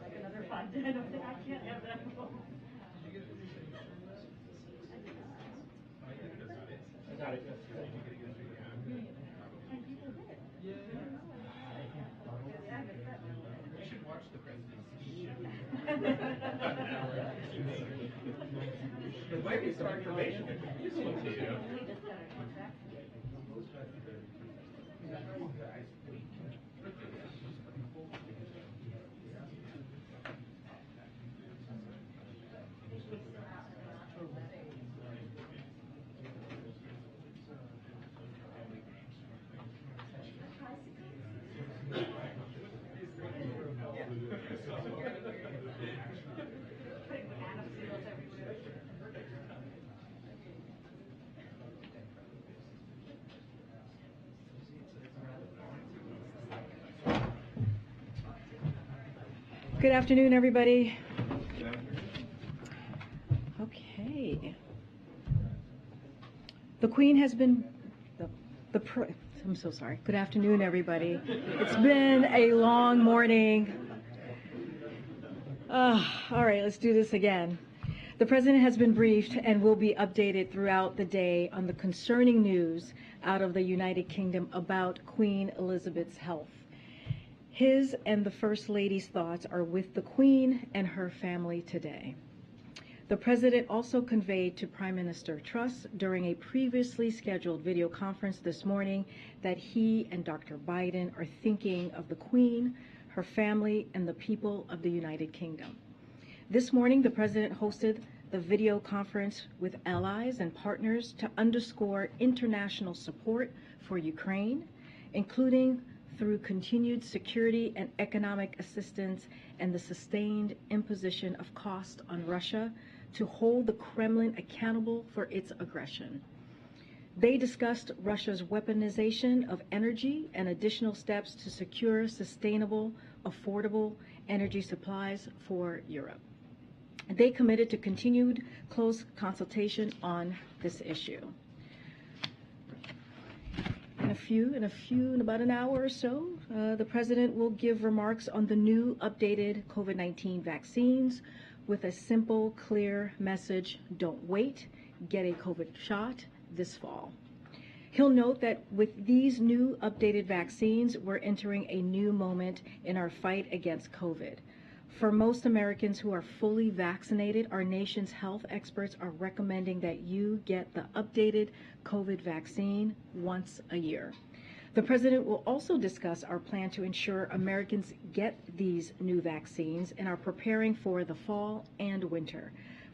Like another fund. I don't think I can't have that. I got it yesterday. You should watch the president's speech. It might be some information that could be useful to you. Good afternoon, everybody. Okay. The Queen has been, I'm so sorry. Good afternoon, everybody. It's been a long morning. All right, let's do this again. The President has been briefed and will be updated throughout the day on the concerning news out of the United Kingdom about Queen Elizabeth's health. His and the First Lady's thoughts are with the Queen and her family today. The President also conveyed to Prime Minister Truss during a previously scheduled video conference this morning that he and Dr. Biden are thinking of the Queen, her family, and the people of the United Kingdom. This morning, the President hosted the video conference with allies and partners to underscore international support for Ukraine, including through continued security and economic assistance and the sustained imposition of cost on Russia to hold the Kremlin accountable for its aggression. They discussed Russia's weaponization of energy and additional steps to secure sustainable, affordable energy supplies for Europe. They committed to continued close consultation on this issue. In about an hour or so, the President will give remarks on the new updated COVID-19 vaccines with a simple, clear message: don't wait, get a COVID shot this fall. He'll note that with these new updated vaccines, we're entering a new moment in our fight against COVID. For most Americans who are fully vaccinated, our nation's health experts are recommending that you get the updated COVID vaccine once a year. The President will also discuss our plan to ensure Americans get these new vaccines and are preparing for the fall and winter.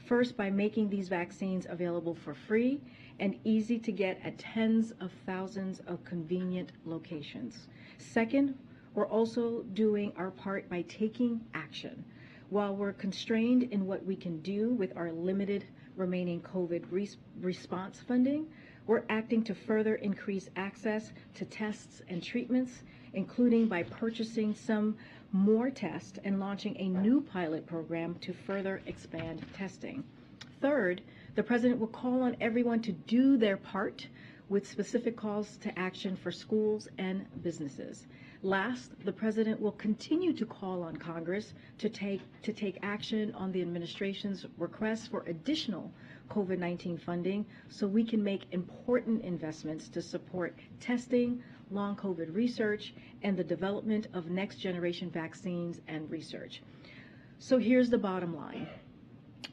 First, by making these vaccines available for free and easy to get at tens of thousands of convenient locations. Second, we're also doing our part by taking action. While we're constrained in what we can do with our limited remaining COVID response funding, we're acting to further increase access to tests and treatments, including by purchasing some more tests and launching a new pilot program to further expand testing. Third, the President will call on everyone to do their part with specific calls to action for schools and businesses. Last, the President will continue to call on Congress to take action on the administration's request for additional COVID-19 funding so we can make important investments to support testing, long COVID research, and the development of next-generation vaccines and research. So here's the bottom line.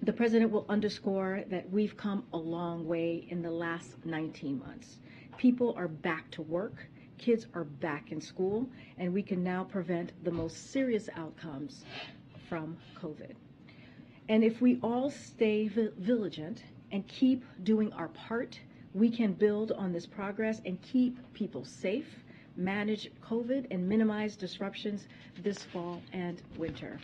The President will underscore that we've come a long way in the last 19 months. People are back to work, kids are back in school, and we can now prevent the most serious outcomes from COVID. And if we all stay vigilant and keep doing our part, we can build on this progress and keep people safe, manage COVID, and minimize disruptions this fall and winter.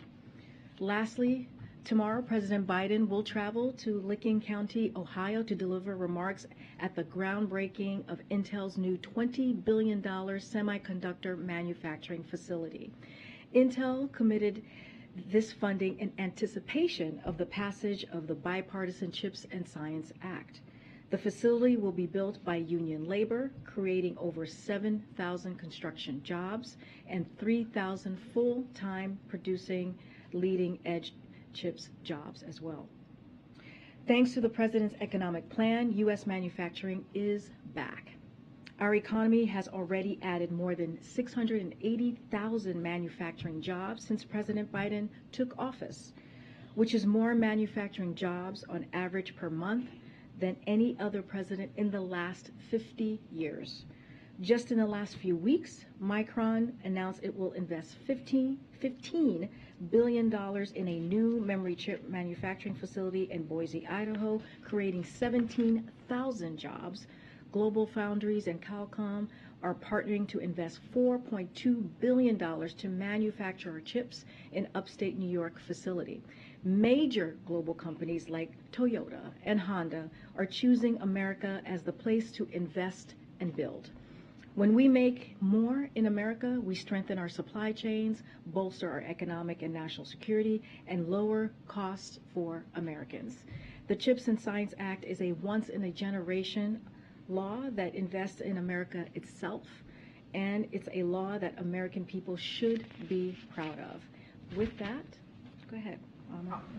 Lastly, tomorrow, President Biden will travel to Licking County, Ohio, to deliver remarks at the groundbreaking of Intel's new $20 billion semiconductor manufacturing facility. Intel committed this funding in anticipation of the passage of the Bipartisan CHIPS and Science Act. The facility will be built by union labor, creating over 7,000 construction jobs and 3,000 full-time producing leading-edge chips jobs as well. Thanks to the President's economic plan, U.S. manufacturing is back. Our economy has already added more than 680,000 manufacturing jobs since President Biden took office, which is more manufacturing jobs on average per month than any other president in the last 50 years. Just in the last few weeks, Micron announced it will invest $15 billion in a new memory chip manufacturing facility in Boise, Idaho, creating 17,000 jobs. Global Foundries and Qualcomm are partnering to invest $4.2 billion to manufacture our chips in upstate New York facility. Major global companies like Toyota and Honda are choosing America as the place to invest and build. When we make more in America, we strengthen our supply chains, bolster our economic and national security, and lower costs for Americans. The CHIPS and Science Act is a once-in-a-generation law that invests in America itself, and it's a law that American people should be proud of. With that, go ahead.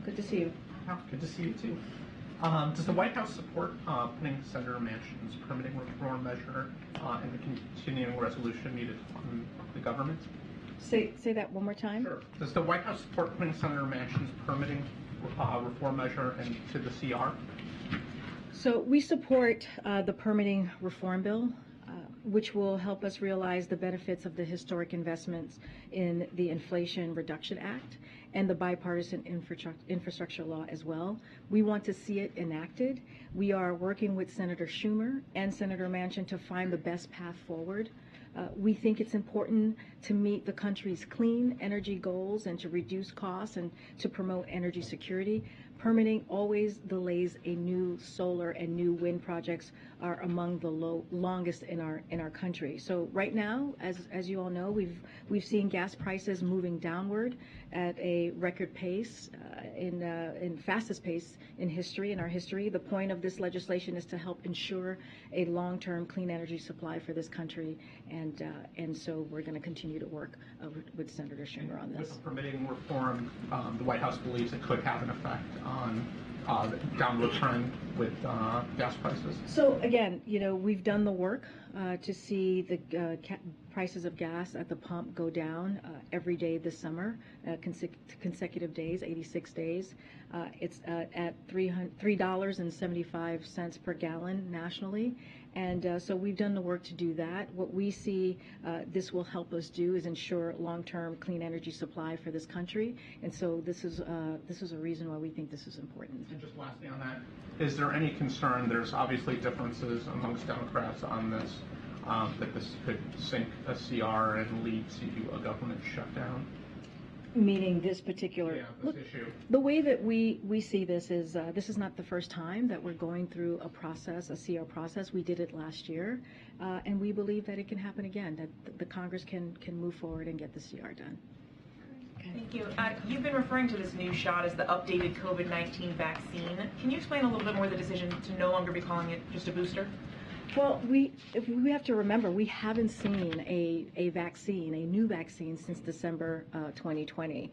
Good to see you. Good to see you too. Does the White House support putting Senator Manchin's permitting reform measure and the continuing resolution needed from the government? Say that one more time. Sure. Does the White House support putting Senator Manchin's permitting reform measure into the CR? So we support the permitting reform bill, which will help us realize the benefits of the historic investments in the Inflation Reduction Act and the bipartisan infrastructure law as well. We want to see it enacted. We are working with Senator Schumer and Senator Manchin to find the best path forward. We think it's important to meet the country's clean energy goals and to reduce costs and to promote energy security. Permitting always delays a new solar and new wind projects are among the longest in our country. So right now, as you all know, we've seen gas prices moving downward at a record pace, in fastest pace in our history. The point of this legislation is to help ensure a long-term clean energy supply for this country, and so we're going to continue to work with Senator Schumer on this. With the permitting reform, the White House believes it could have an effect on the downward trend with gas prices. So again, we've done the work to see the prices of gas at the pump go down every day this summer, consecutive days, 86 days. It's at $3.75 per gallon nationally. And so we've done the work to do that. What we see this will help us do is ensure long-term clean energy supply for this country. And so this is a reason why we think this is important. And just lastly on that, is there any concern, there's obviously differences amongst Democrats on this, that this could sink a CR and lead to a government shutdown? Meaning this particular issue. The way that we see this is not the first time that we're going through a process, a CR process. We did it last year, and we believe that it can happen again, that the Congress can move forward and get the CR done. Okay. Thank you. You've been referring to this new shot as the updated COVID-19 vaccine. Can you explain a little bit more the decision to no longer be calling it just a booster? Well, we have to remember we haven't seen a new vaccine since December 2020.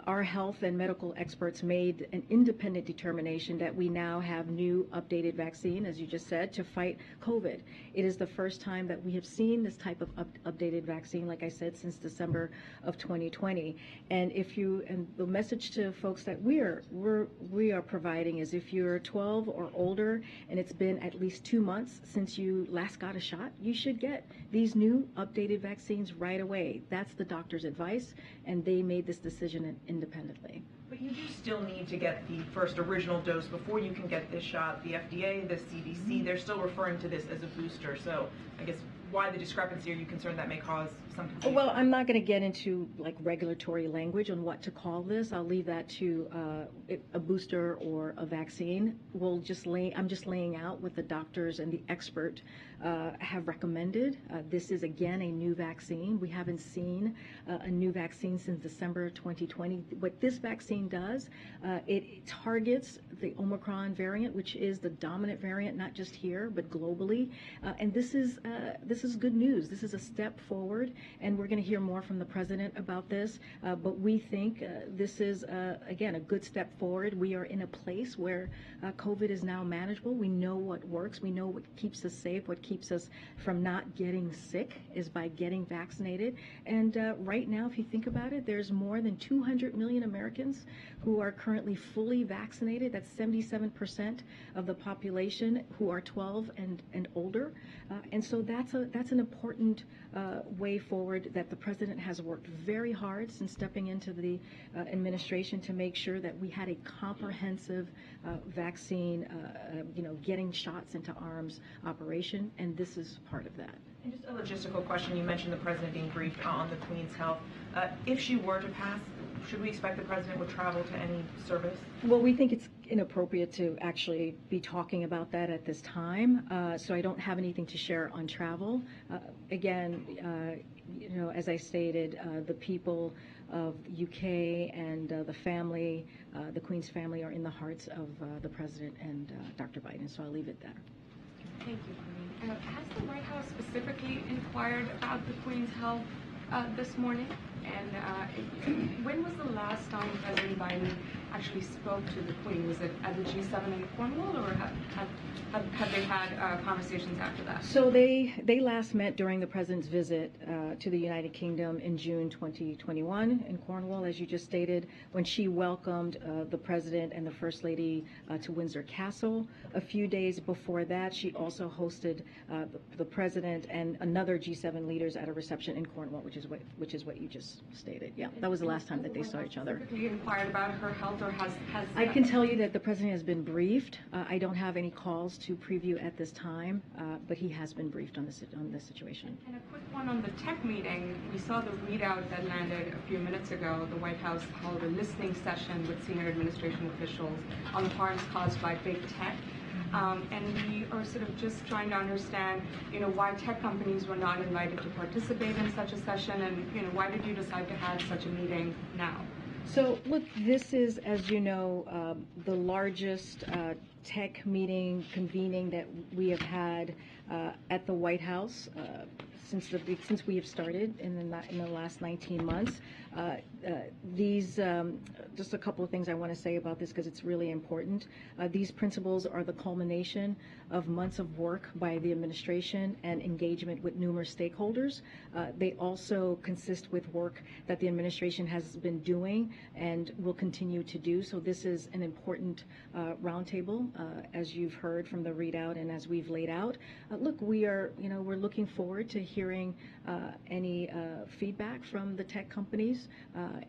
Our health and medical experts made an independent determination that we now have new updated vaccine, as you just said, to fight COVID. It is the first time that we have seen this type of updated vaccine, like I said, since December of 2020. And the message to folks that we are providing is if you're 12 or older and it's been at least 2 months since you last got a shot, you should get these new updated vaccines right away. That's the doctor's advice, and they made this decision independently. But you do still need to get the first original dose before you can get this shot. The FDA, the CDC, they're still referring to this as a booster. So I guess why the discrepancy? Are you concerned that may cause some confusion? Well, I'm not going to get into regulatory language on what to call this. I'll leave that to a booster or a vaccine. I'm just laying out what the doctors and the expert have recommended. This is, again, a new vaccine. We haven't seen a new vaccine since December 2020. What this vaccine does, it targets the Omicron variant, which is the dominant variant, not just here, but globally. And this is good news. This is a step forward, and we're going to hear more from the president about this. But we think this is, again, a good step forward. We are in a place where COVID is now manageable. We know what works. We know what keeps us safe. What keeps us from not getting sick is by getting vaccinated. And right now, if you think about it, there's more than 200 million Americans who are currently fully vaccinated. That's 77% of the population who are 12 and older. And so that's an important way forward that the president has worked very hard since stepping into the administration to make sure that we had a comprehensive vaccine, getting shots into arms operation, and this is part of that. And just a logistical question. You mentioned the president being briefed on the Queen's health. If she were to pass, should we expect the president would travel to any service? Well, we think it's inappropriate to actually be talking about that at this time, so I don't have anything to share on travel. Again, as I stated, the people of UK and the family, the Queen's family, are in the hearts of the president and Dr. Biden, so I'll leave it there. Thank you, Karine. Has the White House specifically inquired about the Queen's health this morning? And when was the last time President Biden actually spoke to the Queen? Was it at the G7 in Cornwall, or have they had conversations after that? So they last met during the president's visit to the United Kingdom in June 2021 in Cornwall, as you just stated, when she welcomed the president and the First Lady to Windsor Castle. A few days before that, she also hosted the president and another G7 leaders at a reception in Cornwall, which is what you just stated. Yeah, that was the last time that they saw each other. Specifically inquired about her health, or has I can tell you that the president has been briefed. I don't have any calls to preview at this time, but he has been briefed on this situation. And a quick one on the tech meeting. We saw the readout that landed a few minutes ago. The White House held a listening session with senior administration officials on the harms caused by big tech. And we are sort of just trying to understand, why tech companies were not invited to participate in such a session, and why did you decide to have such a meeting now? So, look, this is, as you know, the largest tech meeting convening that we have had at the White House since we have started in the last 19 months. Just a couple of things I want to say about this because it's really important. These principles are the culmination of months of work by the administration and engagement with numerous stakeholders. They also consist with work that the administration has been doing and will continue to do. So this is an important roundtable, as you've heard from the readout and as we've laid out. Look, we're looking forward to hearing any feedback from the tech companies,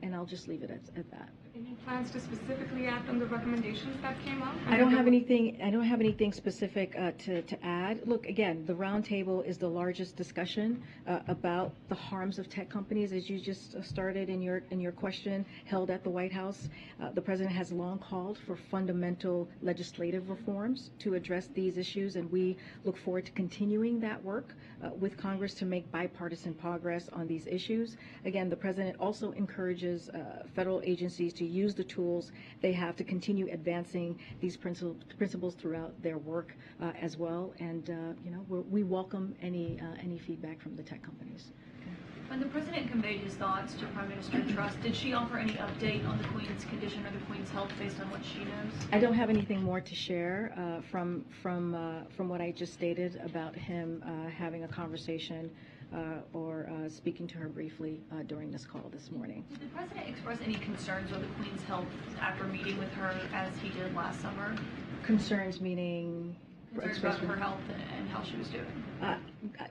and I'll just leave it at that. Any plans to specifically act on the recommendations that came up? I don't have anything specific to add. Look, again, the roundtable is the largest discussion about the harms of tech companies, as you just started in your question, held at the White House. The president has long called for fundamental legislative reforms to address these issues, and we look forward to continuing that work with Congress to make bipartisan progress on these issues. Again, the president also encourages federal agencies to use the tools they have to continue advancing these principles throughout their work as well. And we welcome any feedback from the tech companies. When the president conveyed his thoughts to Prime Minister Truss, did she offer any update on the Queen's condition or the Queen's health based on what she knows? I don't have anything more to share from what I just stated about him having a conversation or speaking to her briefly during this call this morning. Did the president express any concerns with the Queen's health after meeting with her as he did last summer? Concerns meaning? Concerns about her health and how she was doing?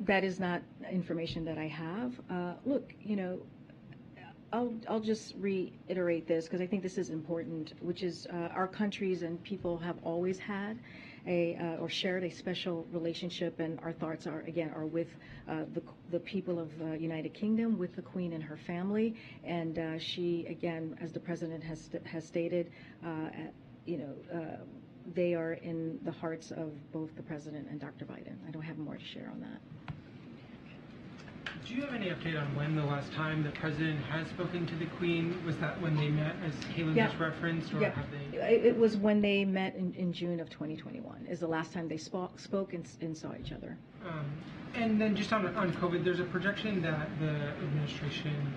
That is not information that I have. Look, I'll just reiterate this because I think this is important, which is our countries and people have always had or shared a special relationship, and our thoughts are with the people of the United Kingdom, with the Queen and her family, and she, again, as the president has stated, they are in the hearts of both the President and Dr. Biden. I don't have more to share on that. Do you have any update on when the last time the President has spoken to the Queen? Was that when they met, as Caitlin just referenced, or have they? It was when they met in June of 2021, is the last time they spoke and saw each other. And then just on COVID, there's a projection that the administration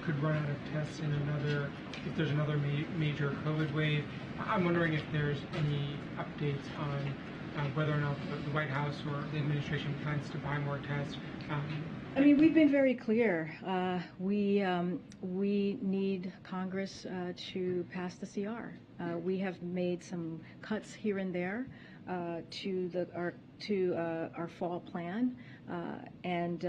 could run out of tests in if there's another major COVID wave. I'm wondering if there's any updates on whether or not the White House or the administration plans to buy more tests. I mean, we've been very clear. We need Congress to pass the CR. We have made some cuts here and there to our fall plan, and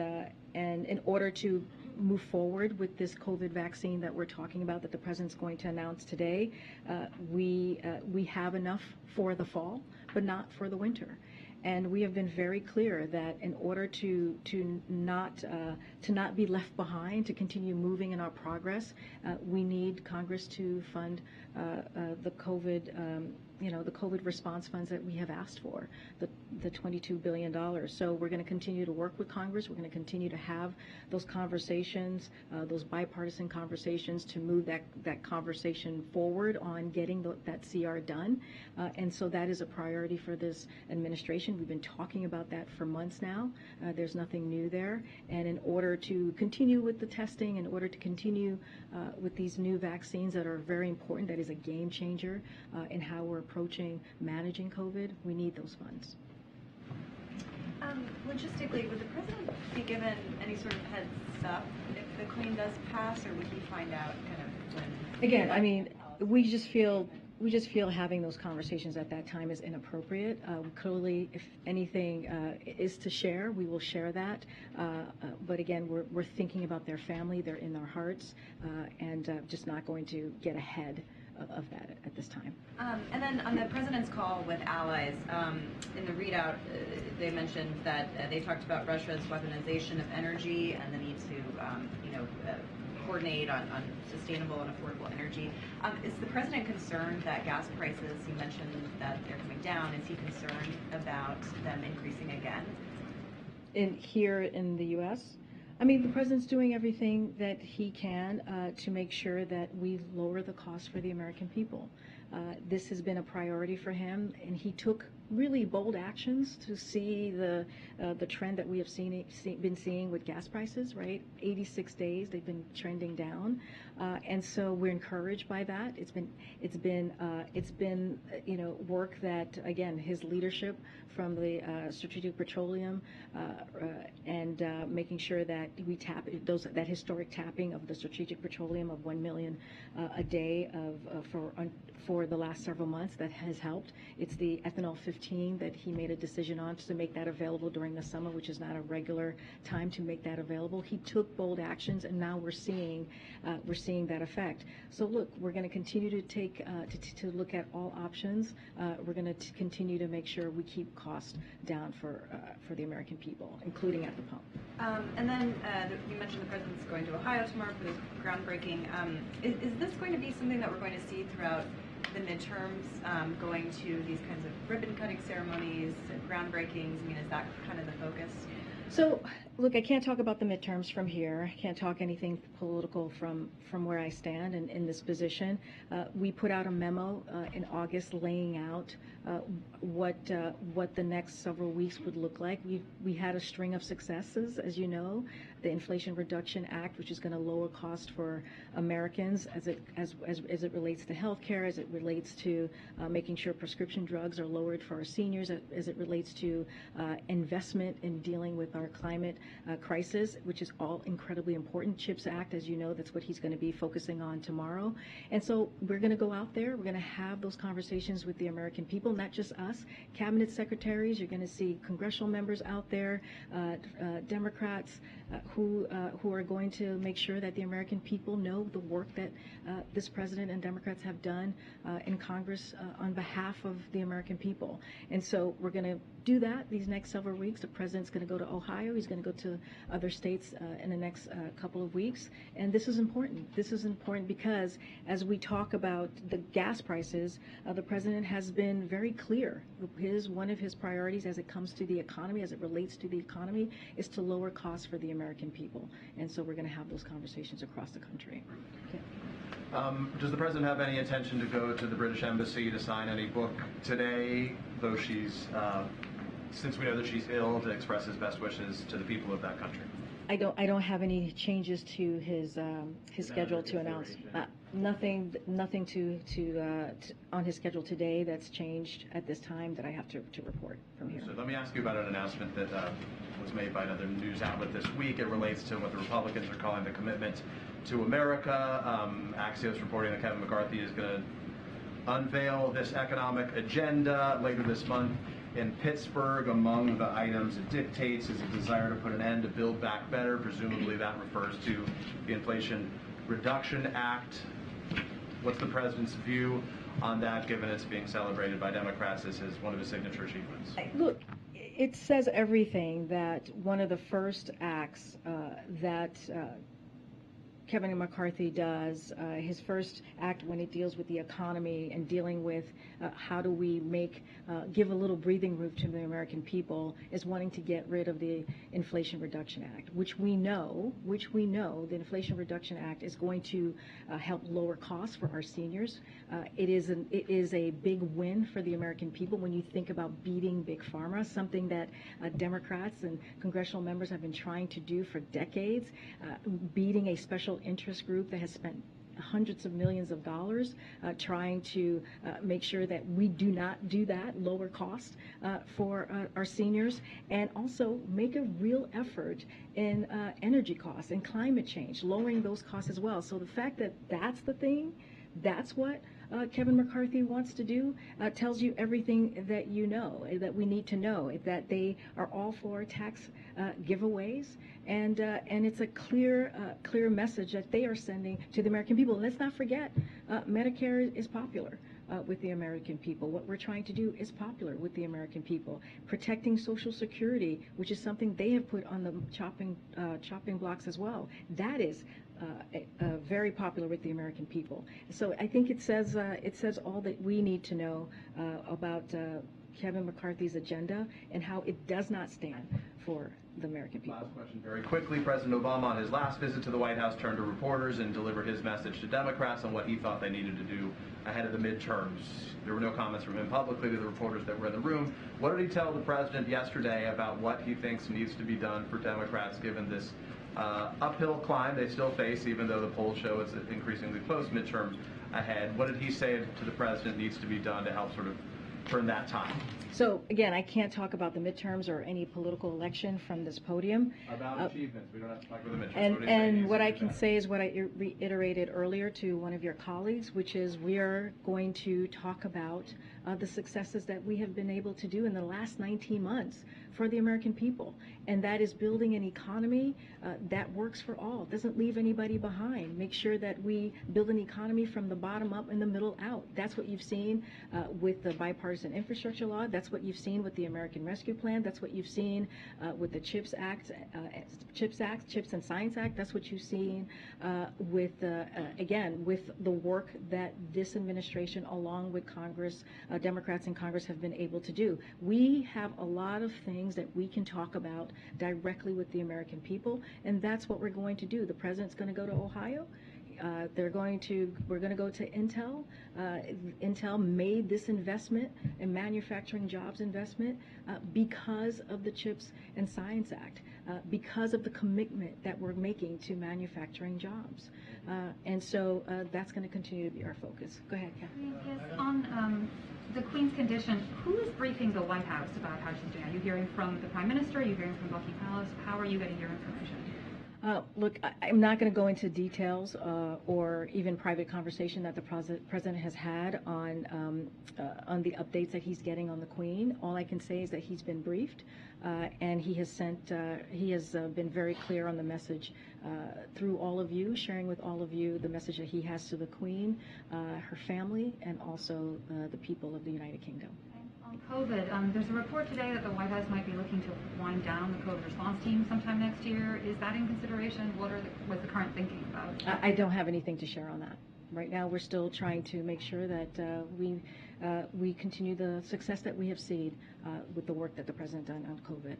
in order to move forward with this COVID vaccine that we're talking about, that the President's going to announce today, we have enough for the fall, but not for the winter. And we have been very clear that in order to not be left behind, to continue moving in our progress, we need Congress to fund the COVID, the COVID response funds that we have asked for, the $22 billion. So we're going to continue to work with Congress. We're going to continue to have those conversations, those bipartisan conversations, to move that conversation forward on getting that CR done. And so that is a priority for this administration. We've been talking about that for months now. There's nothing new there. And in order to continue with the testing, in order to continue with these new vaccines that are very important, that is a game changer in how we're approaching managing COVID, we need those funds. Logistically, would the President be given any sort of heads up if the Queen does pass, or would he find out kind of when? Again, I mean, we just feel having those conversations at that time is inappropriate. Clearly, if anything is to share, we will share that. But again, we're thinking about their family, they're in their hearts, and just not going to get ahead of that at this time. And then on the President's call with allies, in the readout, they mentioned that they talked about Russia's weaponization of energy and the need to, coordinate on sustainable and affordable energy. Is the President concerned that gas prices, you mentioned that they're coming down, is he concerned about them increasing again? Here in the U.S.? I mean, the President's doing everything that he can to make sure that we lower the cost for the American people. This has been a priority for him, and he took really bold actions to see the trend that we have been seeing with gas prices. Right, 86 days they've been trending down, and so we're encouraged by that. It's been work that, again, his leadership from the Strategic Petroleum and making sure that we tap that historic tapping of the Strategic Petroleum of 1 million a day for the last several months, that has helped. It's the ethanol 15 that he made a decision on to make that available during the summer, which is not a regular time to make that available. He took bold actions, and now we're seeing that effect. So look, we're going to continue to take to look at all options. We're going to continue to make sure we keep costs down for the American people, including at the pump. And then you mentioned the President's going to Ohio tomorrow for the groundbreaking. Is this going to be something that we're going to see throughout the midterms, going to these kinds of ribbon-cutting ceremonies and groundbreakings? I mean, is that kind of the focus? So, look, I can't talk about the midterms from here. I can't talk anything political from where I stand in this position. We put out a memo in August laying out what the next several weeks would look like. We had a string of successes, as you know. The Inflation Reduction Act, which is going to lower cost for Americans as it relates to health care, as it relates to making sure prescription drugs are lowered for our seniors, as it relates to investment in dealing with our climate crisis, which is all incredibly important. CHIPS Act, as you know, that's what he's going to be focusing on tomorrow. And so we're going to go out there. We're going to have those conversations with the American people, not just us. Cabinet secretaries, you're going to see congressional members out there, Democrats who are going to make sure that the American people know the work that this president and Democrats have done in Congress on behalf of the American people. And so we're going to do that these next several weeks. The president's going to go to Ohio. He's going to go to other states in the next couple of weeks. And this is important. This is important because as we talk about the gas prices, the president has been very clear. One of his priorities as it comes to the economy, as it relates to the economy, is to lower costs for the American people. And so we're going to have those conversations across the country. Okay. Does the president have any intention to go to the British Embassy to sign any book today, though she's, since we know that she's ill, to express his best wishes to the people of that country? I don't have any changes to his schedule to announce. Nothing on his schedule today that's changed at this time that I have to report from here. So let me ask you about an announcement that was made by another news outlet this week. It relates to what the Republicans are calling the commitment to America. Axios reporting that Kevin McCarthy is going to unveil this economic agenda later this month in Pittsburgh. Among the items it dictates is a desire to put an end to Build Back Better. Presumably that refers to the Inflation Reduction Act. What's the president's view on that, given it's being celebrated by Democrats as one of his signature achievements? Look, it says everything that one of the first acts that Kevin McCarthy does, his first act when it deals with the economy and dealing with how do we give a little breathing room to the American people, is wanting to get rid of the Inflation Reduction Act, which we know the Inflation Reduction Act is going to help lower costs for our seniors. It is a big win for the American people when you think about beating Big Pharma, something that Democrats and congressional members have been trying to do for decades, beating a special interest group that has spent hundreds of millions of dollars trying to make sure that we do not do that, lower cost for our seniors, and also make a real effort in energy costs and climate change, lowering those costs as well. So the fact that that's the thing, that's what Kevin McCarthy wants to do, tells you everything that you know, that we need to know, that they are all for tax giveaways, and it's a clear message that they are sending to the American people. Let's not forget, Medicare is popular with the American people. What we're trying to do is popular with the American people. Protecting Social Security, which is something they have put on the chopping blocks as well, that is very popular with the American people. So I think it says all that we need to know about Kevin McCarthy's agenda and how it does not stand for the American people. Last question very quickly. President Obama on his last visit to the White House turned to reporters and delivered his message to Democrats on what he thought they needed to do ahead of the midterms. There were no comments from him publicly to the reporters that were in the room. What did he tell the president yesterday about what he thinks needs to be done for Democrats given this uphill climb they still face, even though the polls show it's increasingly close midterm ahead? What did he say to the president needs to be done to help sort of turn that tide? So again, I can't talk about the midterms or any political election from this podium. About achievements. We don't have to talk about the midterms. And what I can say is what I reiterated earlier to one of your colleagues, which is we are going to talk about the successes that we have been able to do in the last 19 months for the American people. And that is building an economy that works for all, doesn't leave anybody behind. Make sure that we build an economy from the bottom up and the middle out. That's what you've seen with the bipartisan infrastructure law. That's what you've seen with the American Rescue Plan. That's what you've seen with the CHIPS and Science Act. That's what you've seen with the work that this administration, along with Congress, Democrats in Congress, have been able to do. We have a lot of things that we can talk about directly with the American people, and that's what we're going to do. The president's going to go to Ohio. We're going to go to Intel. Intel made this investment in manufacturing jobs investment because of the CHIPS and Science Act, because of the commitment that we're making to manufacturing jobs. And so that's going to continue to be our focus. Go ahead, Kathy. Yes, on the Queen's condition, who is briefing the White House about how she's doing? Are you hearing from the Prime Minister? Are you hearing from Buckingham Palace? How are you getting your information? Look, I'm not going to go into details or even private conversation that the president has had on the updates that he's getting on the Queen. All I can say is that he's been briefed, and he has been very clear on the message through all of you, sharing with all of you the message that he has to the Queen, her family, and also the people of the United Kingdom. On On COVID, there's a report today that the White House might be looking to wind down the COVID response team sometime next year. Is that in consideration? What's the current thinking about? I don't have anything to share on that. Right now, we're still trying to make sure that we continue the success that we have seen with the work that the President done on COVID.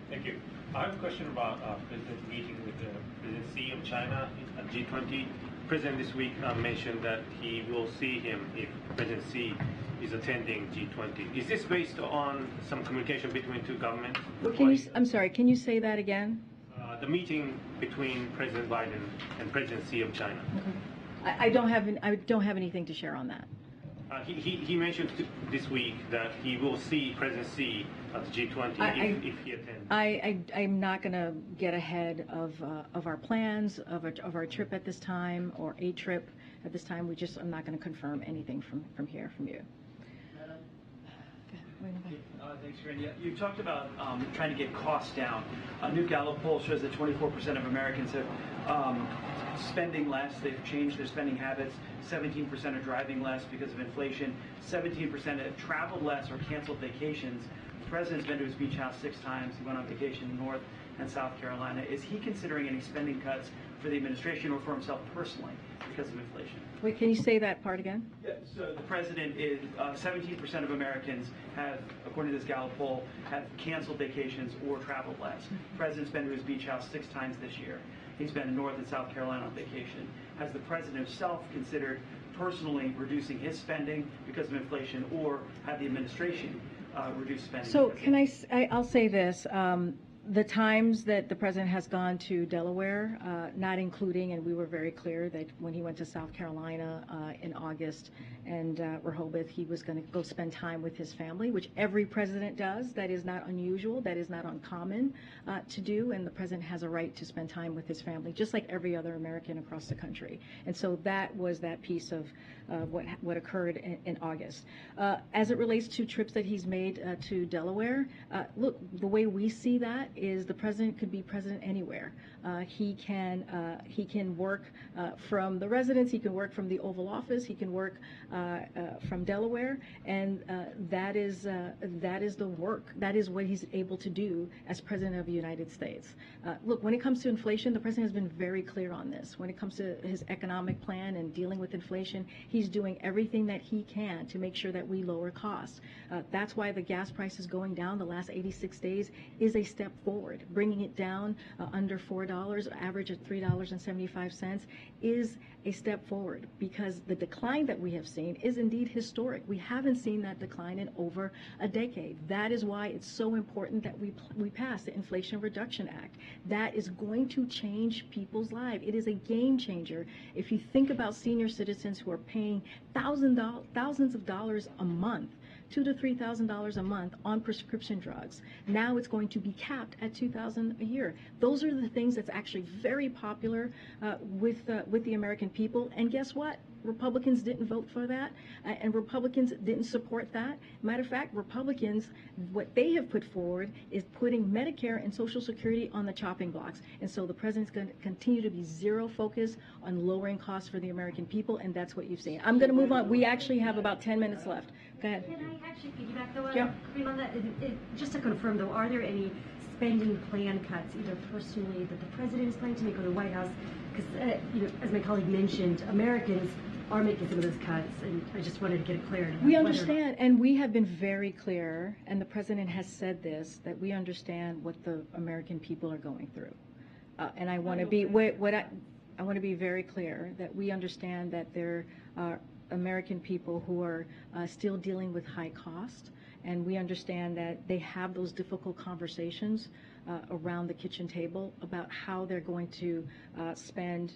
Thank you. I have a question about President's meeting with the President Xi of China at G20. President this week mentioned that he will see him if President Xi is attending G20. Is this based on some communication between two governments? I'm sorry, can you say that again? The meeting between President Biden and President Xi of China. Okay. I don't have anything to share on that. He mentioned this week that he will see President Xi at the G20 if he attends. I'm not going to get ahead of our plans, of our trip at this time, or a trip at this time. I'm not going to confirm anything from here, from you. Thanks, Karine. You talked about trying to get costs down. A new Gallup poll shows that 24% of Americans have spending less. They've changed their spending habits. 17% are driving less because of inflation. 17% have traveled less or canceled vacations. The president's been to his beach house 6 times. He went on vacation in North and South Carolina. Is he considering any spending cuts for the administration or for himself personally because of inflation? Wait, can you say that part again? Yeah, so the president is, 17% of Americans have, according to this Gallup poll, have canceled vacations or traveled less. The president's been to his beach house 6 times this year. He's been in North and South Carolina on vacation. Has the president himself considered personally reducing his spending because of inflation, or have the administration reduced spending? So I'll say this. The times that the president has gone to Delaware, not including, and we were very clear that when he went to South Carolina in August and Rehoboth, he was going to go spend time with his family, which every president does. That is not unusual. That is not uncommon to do, and the president has a right to spend time with his family, just like every other American across the country. And so that was that piece of what occurred in August. As it relates to trips that he's made to Delaware, look, the way we see that is the president could be president anywhere. He can work from the residence. He can work from the Oval Office. He can work from Delaware, and that is the work. That is what he's able to do as president of the United States. Look, when it comes to inflation, the president has been very clear on this. When it comes to his economic plan and dealing with inflation, he's doing everything that he can to make sure that we lower costs. That's why the gas price is going down the last 86 days is a step forward. Bringing it down under $4, average at $3.75 is a step forward, because the decline that we have seen is indeed historic. We haven't seen that decline in over a decade. That is why it's so important that we pass the Inflation Reduction Act. That is going to change people's lives. It is a game changer. If you think about senior citizens who are paying thousands of dollars a month, $2,000 to $3,000 a month on prescription drugs. Now it's going to be capped at $2,000 a year. Those are the things that's actually very popular with the American people. And guess what? Republicans didn't vote for that, and Republicans didn't support that. Matter of fact, Republicans, what they have put forward is putting Medicare and Social Security on the chopping blocks. And so the president's going to continue to be zero focused on lowering costs for the American people, and that's what you've seen. I'm going to move on. We actually have about 10 minutes left. Go ahead. Can I actually piggyback though? Yeah. On that, just to confirm though, are there any spending plan cuts, either personally that the president is planning to make or the White House? Because as my colleague mentioned, Americans are making some of those cuts, and I just wanted to get clarity. We understand, and we have been very clear, and the president has said this, that we understand what the American people are going through. And I want to be I want to be very clear that we understand that there are American people who are still dealing with high cost, and we understand that they have those difficult conversations around the kitchen table about how they're going to spend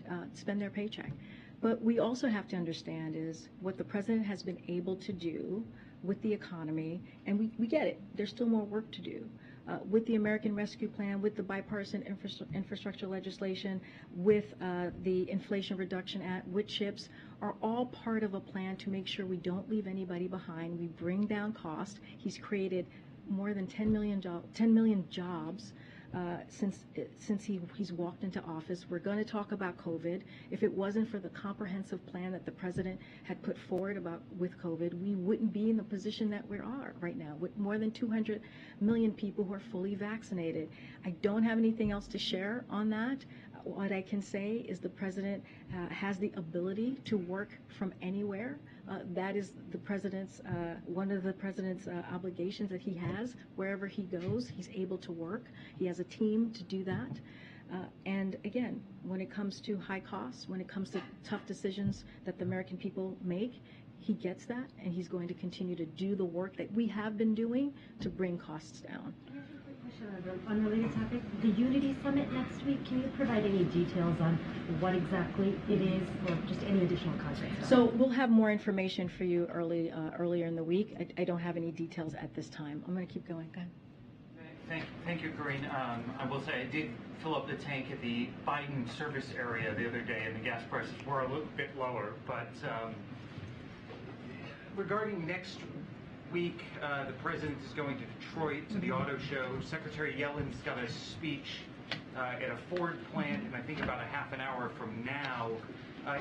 their paycheck. But we also have to understand is what the president has been able to do with the economy, and we get it. There's still more work to do. With the American Rescue Plan, with the bipartisan infrastructure legislation, with the Inflation Reduction Act, with CHIPS, are all part of a plan to make sure we don't leave anybody behind. We bring down costs. He's created more than 10 million jobs since he's walked into office. We're going to talk about COVID. If it wasn't for the comprehensive plan that the president had put forward with COVID, we wouldn't be in the position that we are right now, with more than 200 million people who are fully vaccinated. I don't have anything else to share on that. What I can say is the president has the ability to work from anywhere. That is the president's one of the president's obligations that he has. Wherever he goes, he's able to work. He has a team to do that. And again, when it comes to high costs, when it comes to tough decisions that the American people make, he gets that, and he's going to continue to do the work that we have been doing to bring costs down. On an unrelated topic, the Unity Summit next week, can you provide any details on what exactly it is, or just any additional context? So we'll have more information for you earlier in the week. I don't have any details at this time. I'm going to keep going. Go ahead. Thank you, Karine. I will say I did fill up the tank at the Biden service area the other day, and the gas prices were a little bit lower. But regarding next week, the president is going to Detroit to the auto show. Secretary Yellen's got a speech at a Ford plant, and I think about a half an hour from now.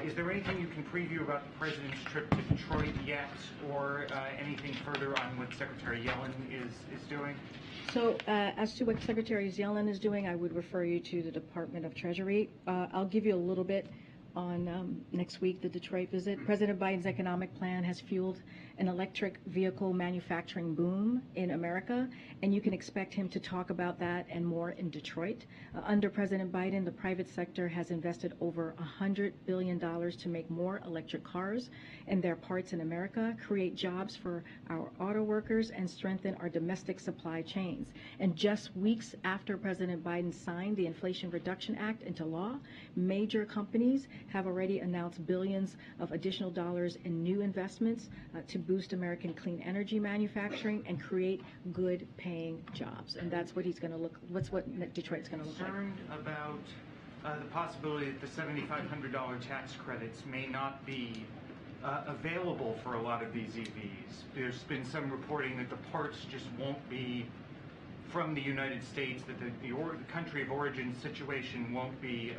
Is there anything you can preview about the president's trip to Detroit yet, or anything further on what Secretary Yellen is doing? So as to what Secretary Yellen is doing, I would refer you to the Department of Treasury. I'll give you a little bit on next week, the Detroit visit. President Biden's economic plan has fueled an electric vehicle manufacturing boom in America, and you can expect him to talk about that and more in Detroit. Under President Biden, the private sector has invested over $100 billion to make more electric cars and their parts in America, create jobs for our auto workers, and strengthen our domestic supply chains. And just weeks after President Biden signed the Inflation Reduction Act into law, major companies have already announced billions of additional dollars in new investments to boost American clean energy manufacturing and create good paying jobs. And that's what he's going to look, what Detroit's going to look like. Concerned about the possibility that the $7,500 tax credits may not be available for a lot of these EVs. There's been some reporting that the parts just won't be from the United States, that the country of origin situation won't be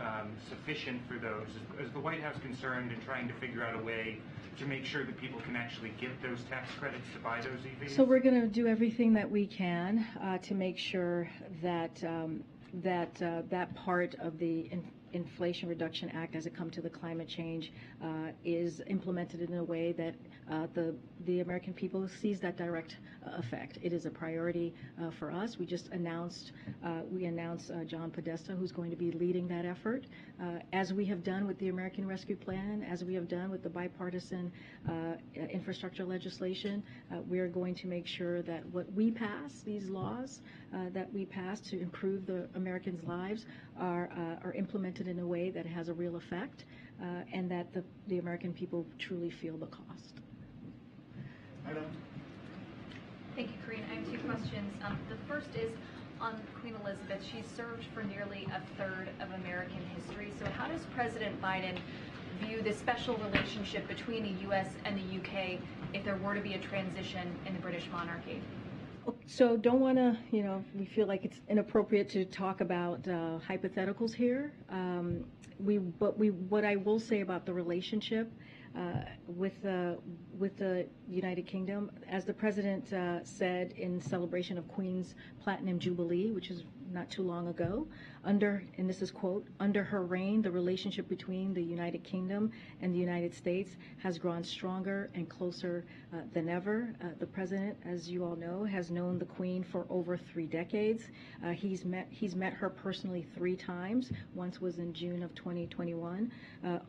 sufficient for those. Is the White House concerned in trying to figure out a way to make sure that people can actually get those tax credits to buy those EVs? So we're going to do everything that we can to make sure that that part of the Inflation Reduction Act, as it comes to the climate change, is implemented in a way that the American people sees that direct effect. It is a priority for us. We just announced John Podesta, who's going to be leading that effort, as we have done with the American Rescue Plan, as we have done with the bipartisan infrastructure legislation. We are going to make sure that what we pass, these laws that we pass to improve the Americans' lives, are implemented in a way that has a real effect, and that the American people truly feel the cost. Thank you, Karine. I have two questions. The first is on Queen Elizabeth. She's served for nearly a third of American history. So how does President Biden view the special relationship between the U.S. and the UK if there were to be a transition in the British monarchy? So don't want to, we feel like it's inappropriate to talk about hypotheticals here. What I will say about the relationship with the United Kingdom, as the president said in celebration of Queen's Platinum Jubilee, which is not too long ago, and this is quote, under her reign, the relationship between the United Kingdom and the United States has grown stronger and closer than ever. The president, as you all know, has known the Queen for over 3 decades. He's met her personally 3 times. Once was in June of 2021.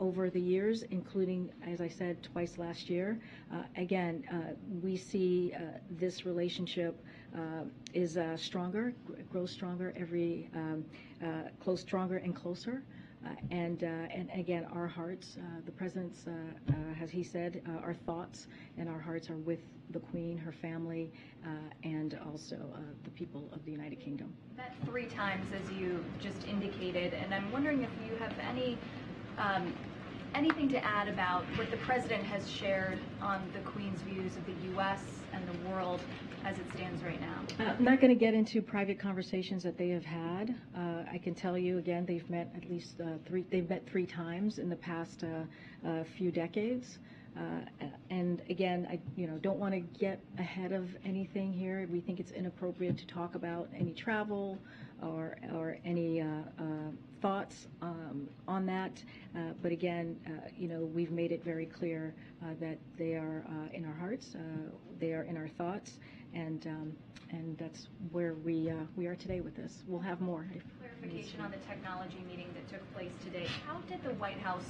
Over the years, including, as I said, twice last year. Again, we see this relationship is stronger, grows stronger stronger and closer. And again, our hearts, the president's, as he said, our thoughts and our hearts are with the Queen, her family, and also the people of the United Kingdom. Met 3 times, as you just indicated, and I'm wondering if you have any anything to add about what the President has shared on the Queen's views of the U.S. and the world as it stands right now? I'm not going to get into private conversations that they have had. I can tell you again, they've met at least three times in the past few decades. And again, I don't want to get ahead of anything here. We think it's inappropriate to talk about any travel or any thoughts on that. But again, we've made it very clear that they are in our hearts, they are in our thoughts, and that's where we are today with this. We'll have more. Clarification on the technology meeting that took place today. How did the White House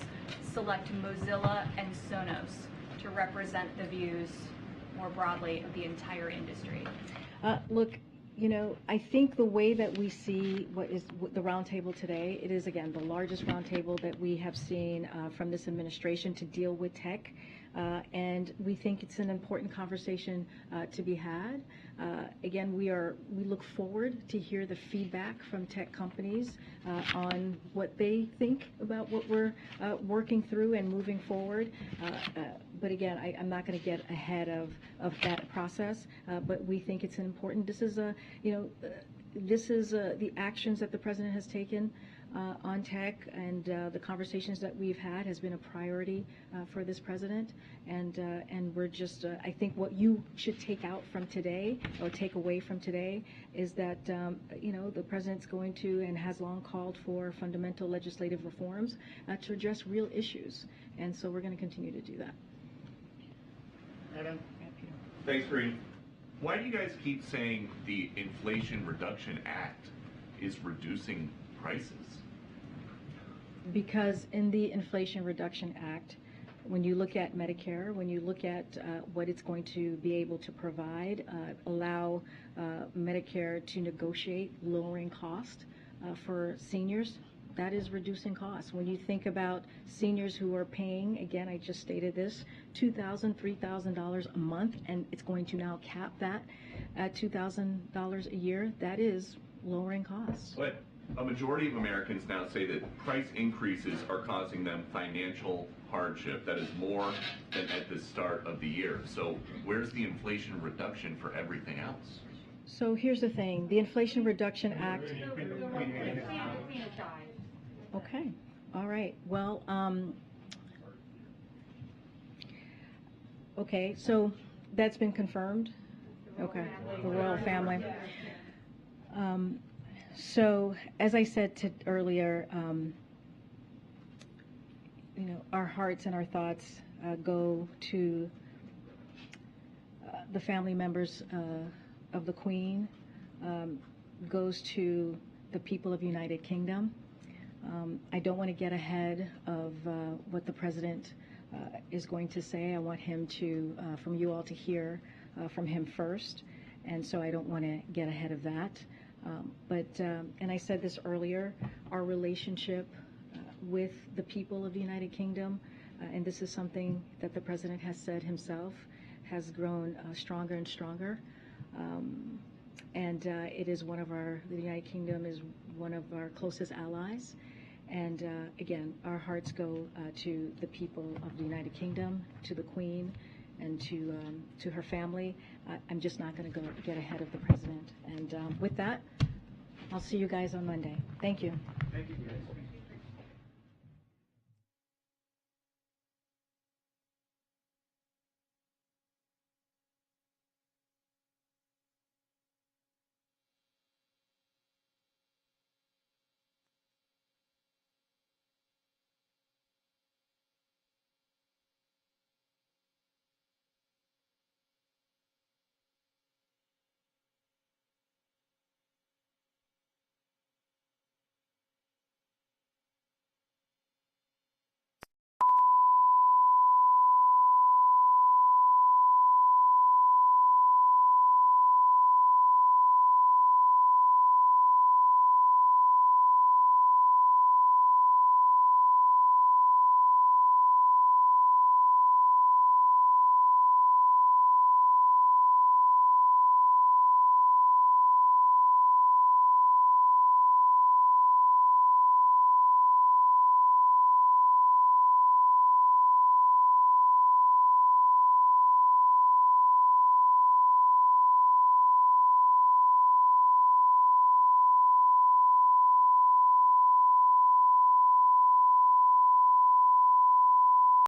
select Mozilla and Sonos to represent the views more broadly of the entire industry? Look, I think the way that we see what the roundtable today, it is again the largest roundtable that we have seen from this administration to deal with tech. And we think it's an important conversation to be had. Again, we look forward to hear the feedback from tech companies on what they think about what we're working through and moving forward. But again, I'm not going to get ahead of that process. But we think it's an important. This is the actions that the President has taken on tech, and the conversations that we've had has been a priority for this President, and we're just I think what you should take out from today or take away from today is that the President's going to and has long called for fundamental legislative reforms to address real issues, and so we're going to continue to do that. Adam? Thanks, Karine. Why do you guys keep saying the Inflation Reduction Act is reducing prices? Because in the Inflation Reduction Act, when you look at Medicare, when you look at what it's going to be able to provide, allow Medicare to negotiate lowering cost for seniors, that is reducing costs. When you think about seniors who are paying, again, I just stated this, $2,000, $3,000 a month, and it's going to now cap that at $2,000 a year, that is lowering costs. But a majority of Americans now say that price increases are causing them financial hardship. That is more than at the start of the year. So where's the inflation reduction for everything else? So here's the thing, the Inflation Reduction Act. Okay, all right. Well, okay, so that's been confirmed. Okay, the royal family. So as I said earlier, our hearts and our thoughts go to the family members of the Queen, goes to the people of United Kingdom. I don't want to get ahead of what the President is going to say. I want him to, from you all to hear from him first, and so I don't want to get ahead of that. And I said this earlier, our relationship with the people of the United Kingdom, and this is something that the President has said himself, has grown stronger and stronger. It is the United Kingdom is one of our closest allies. And again, our hearts go to the people of the United Kingdom, to the Queen, and to her family. I'm just not going to get ahead of the President. And with that, I'll see you guys on Monday. Thank you. Thank you, guys.